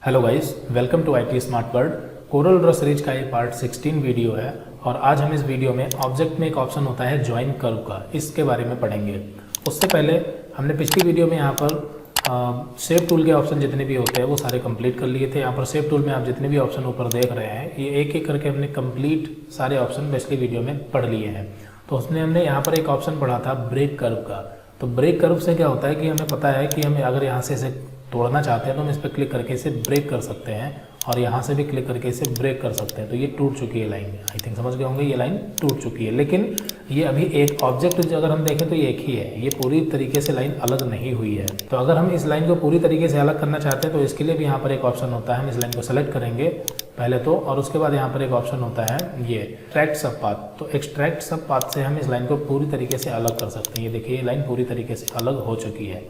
Hello guys, welcome to IT smart world. Corel draw series का ये part 16 video है और आज हम इस वीडियो में ऑब्जेक्ट में एक ऑप्शन होता है ज्वाइन कर्व का, इसके बारे में पढ़ेंगे। उससे पहले हमने पिछली वीडियो में यहाँ पर शेप टूल के ऑप्शन जितने भी होते हैं वो सारे कंप्लीट कर लिए थे। यहाँ पर शेप टूल में आप जितने भी ऑप्शन ऊपर देख रहे हैं ये एक एक करके हमने कंप्लीट सारे ऑप्शन पिछली वीडियो में पढ़ लिए हैं। तो उसमें हमने यहाँ पर एक ऑप्शन पढ़ा था ब्रेक कर्व का। तो ब्रेक कर्व से क्या होता है कि हमें पता है कि हमें अगर यहाँ से इसे तोड़ना चाहते हैं तो हम इस पर क्लिक करके इसे ब्रेक कर सकते हैं और यहाँ से भी क्लिक करके इसे ब्रेक कर सकते हैं। तो ये टूट चुकी है लाइन, आई थिंक समझ गए होंगे, ये लाइन टूट चुकी है। लेकिन ये अभी एक ऑब्जेक्ट अगर हम देखें तो ये एक ही है, ये पूरी तरीके से लाइन अलग नहीं हुई है। तो अगर हम इस लाइन को पूरी तरीके से अलग करना चाहते हैं तो इसके लिए भी यहाँ पर एक ऑप्शन होता है। हम इस लाइन को सेलेक्ट करेंगे पहले तो, और उसके बाद यहाँ पर एक ऑप्शन होता है ये एक्सट्रैक्ट सब पाथ। तो एक्सट्रैक्ट सब पाथ से हम इस लाइन को पूरी तरीके से अलग कर सकते हैं। ये देखिए, ये लाइन पूरी तरीके से अलग हो चुकी है।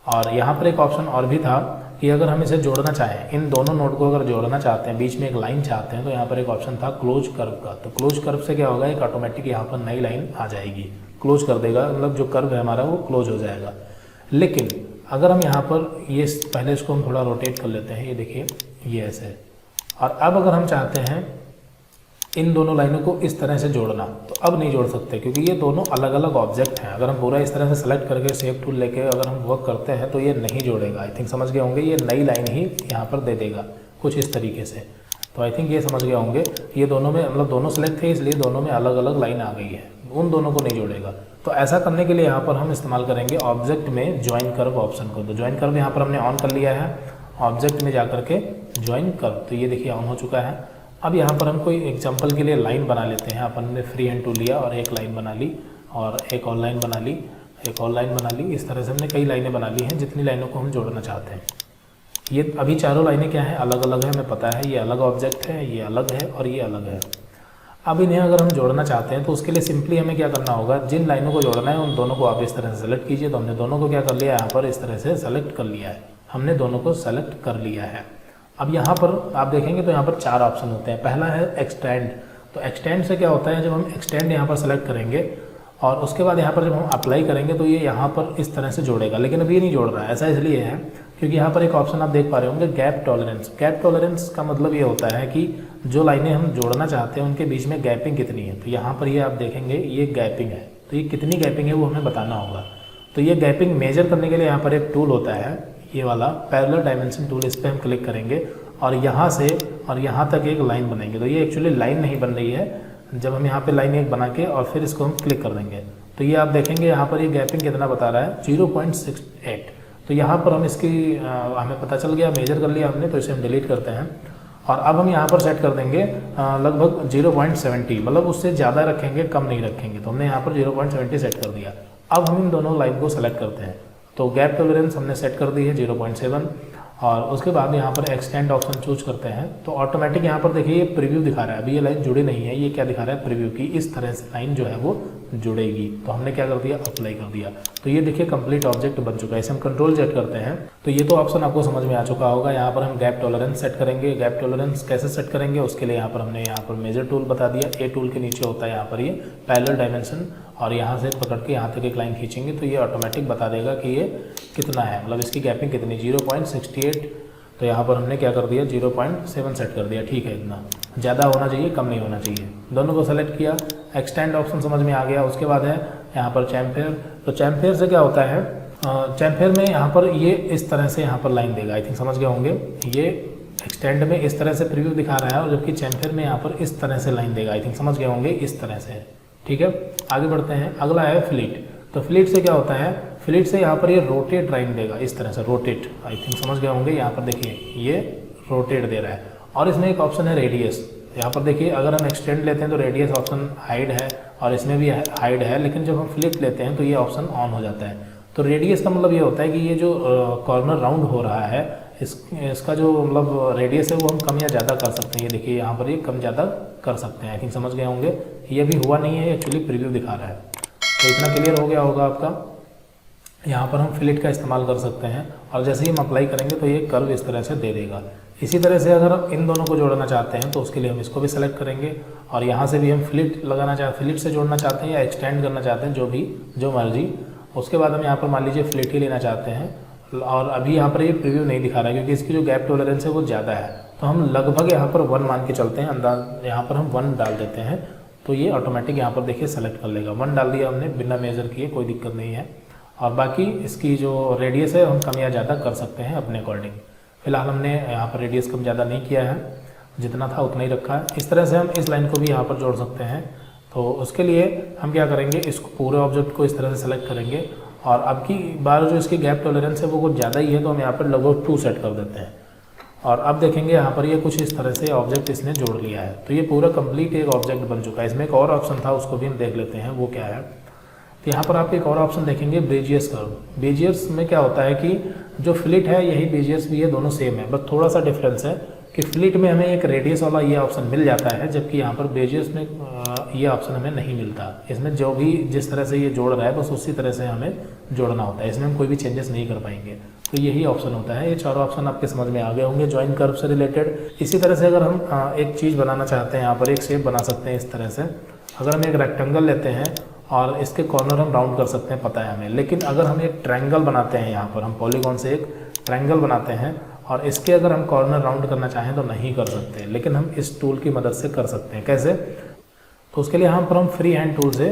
और यहाँ पर एक ऑप्शन और भी था कि अगर हम इसे जोड़ना चाहें, इन दोनों नोड को अगर जोड़ना चाहते हैं, बीच में एक लाइन चाहते हैं, तो यहाँ पर एक ऑप्शन था क्लोज कर्व का। तो क्लोज कर्व से क्या होगा, एक ऑटोमेटिक यहाँ पर नई लाइन आ जाएगी, क्लोज कर देगा, मतलब जो कर्व है हमारा वो क्लोज हो जाएगा। लेकिन अगर हम यहाँ पर ये पहले इसको हम थोड़ा रोटेट कर लेते हैं, ये देखिए ये ऐसे। और अब अगर हम चाहते हैं इन दोनों लाइनों को इस तरह से जोड़ना, तो अब नहीं जोड़ सकते क्योंकि ये दोनों अलग अलग ऑब्जेक्ट हैं। अगर हम पूरा इस तरह से सेलेक्ट करके शेप टूल लेके अगर हम वर्क करते हैं तो ये नहीं जोड़ेगा। आई थिंक समझ गए होंगे, ये नई लाइन ही यहाँ पर दे देगा कुछ इस तरीके से। तो आई थिंक ये समझ गए होंगे, ये दोनों में मतलब दोनों सेलेक्ट थे इसलिए दोनों में अलग अलग लाइन आ गई है, उन दोनों को नहीं जोड़ेगा। तो ऐसा करने के लिए यहाँ पर हम इस्तेमाल करेंगे ऑब्जेक्ट में ज्वाइन कर्व ऑप्शन को। तो ज्वाइन कर्व यहाँ पर हमने ऑन कर लिया है, ऑब्जेक्ट में जा करके ज्वाइन कर्व, तो ये देखिए ऑन हो चुका है। अब यहाँ पर हम कोई एग्जांपल के लिए लाइन बना लेते हैं। अपन ने फ्री हैंड टूल लिया और एक लाइन बना ली और एक और लाइन बना ली, एक और लाइन बना ली। इस तरह से हमने कई लाइनें बना ली हैं जितनी लाइनों को हम जोड़ना चाहते हैं। ये अभी चारों लाइनें क्या हैं, अलग अलग है, हमें पता है। ये अलग ऑब्जेक्ट है, ये अलग है और ये अलग है। अब इन्हें अगर हम जोड़ना चाहते हैं तो उसके लिए सिंपली हमें क्या करना होगा, जिन लाइनों को जोड़ना है उन दोनों को आप इस तरह से सेलेक्ट कीजिए। तो हमने दोनों को क्या कर लिया, यहाँ पर इस तरह से सेलेक्ट कर लिया है, हमने दोनों को सेलेक्ट कर लिया है। अब यहाँ पर आप देखेंगे तो यहाँ पर चार ऑप्शन होते हैं। पहला है एक्सटेंड। तो एक्सटेंड से क्या होता है, जब हम एक्सटेंड यहाँ पर सेलेक्ट करेंगे और उसके बाद यहाँ पर जब हम अप्लाई करेंगे तो ये यहाँ पर इस तरह से जोड़ेगा। लेकिन अभी ये नहीं जोड़ रहा है, ऐसा इसलिए है क्योंकि यहाँ पर एक ऑप्शन आप देख पा रहे होंगे, गैप टॉलरेंस। गैप टॉलरेंस का मतलब ये होता है कि जो लाइनें हम जोड़ना चाहते हैं उनके बीच में गैपिंग कितनी है। तो यहाँ पर ये आप देखेंगे ये गैपिंग है, तो ये कितनी गैपिंग है वो हमें बताना होगा। तो ये गैपिंग मेजर करने के लिए यहाँ पर एक टूल होता है, ये वाला पैरेलल डायमेंशन टूल। इस पर हम क्लिक करेंगे और यहाँ से और यहाँ तक एक लाइन बनाएंगे। तो ये एक्चुअली लाइन नहीं बन रही है, जब हम यहाँ पे लाइन एक बना के और फिर इसको हम क्लिक कर देंगे तो ये आप देखेंगे यहाँ पर ये गैपिंग कितना बता रहा है, 0.68। तो यहाँ पर हम इसकी हमें पता चल गया, मेजर कर लिया हमने, तो इसे हम डिलीट करते हैं। और अब हम यहाँ पर सेट कर देंगे लगभग 0.70, मतलब उससे ज़्यादा रखेंगे, कम नहीं रखेंगे। तो हमने यहाँ पर 0.70 सेट कर दिया। अब हम इन दोनों लाइन को सेलेक्ट करते हैं। तो गैप टॉलरेंस हमने सेट कर दी है 0.7 और उसके बाद यहाँ पर एक्सटेंड ऑप्शन चूज करते हैं। तो ऑटोमेटिक यहाँ पर देखिए ये प्रीव्यू दिखा रहा है, अभी ये लाइन जुड़ी नहीं है, ये क्या दिखा रहा है, प्रीव्यू की इस तरह से लाइन जो है वो जुड़ेगी। तो हमने क्या कर दिया, अप्लाई कर दिया। तो ये देखिए कंप्लीट ऑब्जेक्ट बन चुका है। इसे हम कंट्रोल जेड करते हैं तो ये तो ऑप्शन आपको समझ में आ चुका होगा। यहाँ पर हम गैप टॉलरेंस सेट करेंगे। गैप टॉलरेंस कैसे सेट करेंगे उसके लिए यहाँ पर हमने यहाँ पर मेजर टूल बता दिया। ए टूल के नीचे होता है यहाँ पर ये पैरेलल डायमेंशन, और यहाँ से पकड़ के यहाँ तक एक लाइन खींचेंगे तो ये ऑटोमेटिक बता देगा कि ये कितना है, मतलब इसकी गैपिंग कितनी, 0.68। तो यहाँ पर हमने क्या कर दिया, 0.7 सेट कर दिया। ठीक है, इतना ज़्यादा होना चाहिए, कम नहीं होना चाहिए। दोनों को सेलेक्ट किया, एक्सटेंड ऑप्शन समझ में आ गया। उसके बाद है यहाँ पर चैम्फेयर। तो चैम्फेयर से क्या होता है, चैम्फेयर में यहाँ पर ये इस तरह से यहाँ पर लाइन देगा। आई थिंक समझ गए होंगे, ये एक्सटेंड में इस तरह से प्रीव्यू दिखा रहा है और जबकि चैम्फेयर में यहाँ पर इस तरह से लाइन देगा। आई थिंक समझ गए होंगे, इस तरह से। ठीक है, आगे बढ़ते हैं। अगला है फ्लिट। तो फ्लिट से क्या होता है, फ्लिट से यहाँ पर ये रोटेट लाइन देगा, इस तरह से रोटेट। आई थिंक समझ गए होंगे, यहाँ पर देखिए ये रोटेट दे रहा है। और इसमें एक ऑप्शन है रेडियस। यहाँ पर देखिए अगर हम एक्सटेंड लेते हैं तो रेडियस ऑप्शन हाइड है और इसमें भी हाइड है, लेकिन जब हम फ्लिट लेते हैं तो ये ऑप्शन ऑन हो जाता है। तो रेडियस का मतलब ये होता है कि ये जो कॉर्नर राउंड हो रहा है इसका जो मतलब रेडियस है वो हम कम या ज़्यादा कर सकते हैं। ये देखिए यहाँ पर ये कम ज़्यादा कर सकते हैं। आई थिंक समझ गए होंगे, ये अभी हुआ नहीं है, एक्चुअली प्रीव्यू दिखा रहा है। तो इतना क्लियर हो गया होगा आपका। यहाँ पर हम फ्लिट का इस्तेमाल कर सकते हैं और जैसे ही हम अप्लाई करेंगे तो ये कर्व इस तरह से दे देगा। इसी तरह से अगर इन दोनों को जोड़ना चाहते हैं तो उसके लिए हम इसको भी सेलेक्ट करेंगे और यहाँ से भी हम फ्लिट लगाना चाहते, फ्लिट से जोड़ना चाहते हैं या एक्सटेंड करना चाहते हैं, जो मर्जी। उसके बाद हम यहाँ पर मान लीजिए फ्लिट ही लेना चाहते हैं और अभी यहाँ पर ये प्रीव्यू नहीं दिखा रहा है क्योंकि इसकी जो गैप टॉलरेंस है वो ज़्यादा है। तो हम लगभग यहाँ पर 1 मान के चलते हैं, अंदाज यहाँ पर हम 1 डाल देते हैं तो ये ऑटोमेटिक यहाँ पर देखिए सेलेक्ट कर लेगा। 1 डाल दिया हमने बिना मेज़र किए, कोई दिक्कत नहीं है। और बाकी इसकी जो रेडियस है हम कम या ज़्यादा कर सकते हैं अपने अकॉर्डिंग। फिलहाल हमने यहाँ पर रेडियस कम ज़्यादा नहीं किया है, जितना था उतना ही रखा है। इस तरह से हम इस लाइन को भी यहाँ पर जोड़ सकते हैं। तो उसके लिए हम क्या करेंगे, इसको पूरे ऑब्जेक्ट को इस तरह से सेलेक्ट करेंगे और अब की बार जो इसकी गैप टॉलरेंस है वो कुछ ज़्यादा ही है, तो हम यहाँ पर लगभग 2 सेट कर देते हैं। और अब देखेंगे यहाँ पर ये कुछ इस तरह से ऑब्जेक्ट इसने जोड़ लिया है। तो ये पूरा कंप्लीट एक ऑब्जेक्ट बन चुका है। इसमें एक और ऑप्शन था, उसको भी हम देख लेते हैं वो क्या है। तो यहाँ पर आप एक और ऑप्शन देखेंगे, बेजियर्स कर्व। बेजियर्स में क्या होता है कि जो फ्लिट है यही बेजियर्स भी है, दोनों सेम है, बस थोड़ा सा डिफरेंस है कि फ्लिट में हमें एक रेडियस वाला ये ऑप्शन मिल जाता है, जबकि यहाँ पर बेजियर्स में ये ऑप्शन हमें नहीं मिलता। इसमें जो भी जिस तरह से ये जोड़ रहा है बस उसी तरह से हमें जोड़ना होता है, इसमें हम कोई भी चेंजेस नहीं कर पाएंगे। तो यही ऑप्शन होता है। ये चारों ऑप्शन आपके समझ में आ गए होंगे जॉइन कर्व से रिलेटेड। इसी तरह से अगर हम एक चीज़ बनाना चाहते हैं, यहाँ पर एक शेप बना सकते हैं इस तरह से। अगर हम एक रेक्टेंगल लेते हैं और इसके कॉर्नर हम राउंड कर सकते हैं, पता है हमें। लेकिन अगर हम एक ट्रायंगल बनाते हैं, यहाँ पर हम पॉलीगॉन से एक ट्रायंगल बनाते हैं और इसके अगर हम कॉर्नर राउंड करना चाहें तो नहीं कर सकते, लेकिन हम इस टूल की मदद से कर सकते हैं। कैसे? तो उसके लिए यहाँ पर हम फ्री हैंड टूल से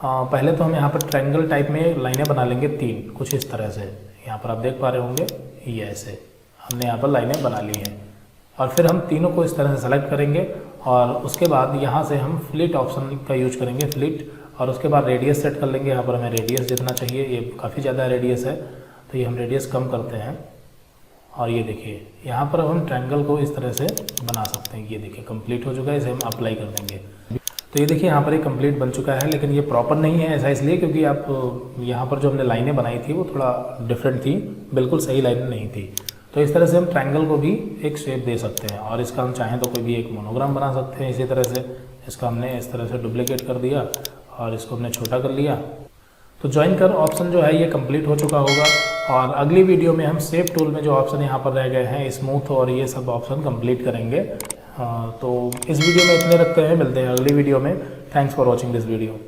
पहले तो हम यहाँ पर ट्रायंगल टाइप में लाइनें बना लेंगे 3, कुछ इस तरह से। यहाँ पर आप देख पा रहे होंगे, ये ऐसे हमने यहाँ पर लाइनें बना ली हैं। और फिर हम तीनों को इस तरह से सेलेक्ट करेंगे और उसके बाद यहाँ से हम फ्लिट ऑप्शन का यूज करेंगे, फ्लिट। और उसके बाद रेडियस सेट कर लेंगे। यहाँ पर हमें रेडियस जितना चाहिए, ये काफ़ी ज़्यादा रेडियस है तो ये हम रेडियस कम करते हैं। और ये देखिए यहाँ पर हम ट्रायंगल को इस तरह से बना सकते हैं। ये देखिए कंप्लीट हो चुका है, इसे हम अप्लाई कर देंगे। तो ये देखिए यहाँ पर एक कंप्लीट बन चुका है, लेकिन ये प्रॉपर नहीं है। ऐसा इसलिए क्योंकि आप यहाँ पर जो हमने लाइनें बनाई थी वो थोड़ा डिफरेंट थी, बिल्कुल सही लाइनें नहीं थी। तो इस तरह से हम ट्रायंगल को भी एक शेप दे सकते हैं और इसका हम चाहें तो कोई भी एक मोनोग्राम बना सकते हैं। इसी तरह से इसका हमने इस तरह से डुप्लीकेट कर दिया और इसको हमने छोटा कर लिया। तो ज्वाइन कर ऑप्शन जो है ये कंप्लीट हो चुका होगा। और अगली वीडियो में हम शेप टूल में जो ऑप्शन यहाँ पर रह गए हैं, स्मूथ और ये सब ऑप्शन कंप्लीट करेंगे। तो इस वीडियो में इतने रखते हैं, मिलते हैं अगली वीडियो में। Thanks for watching this video.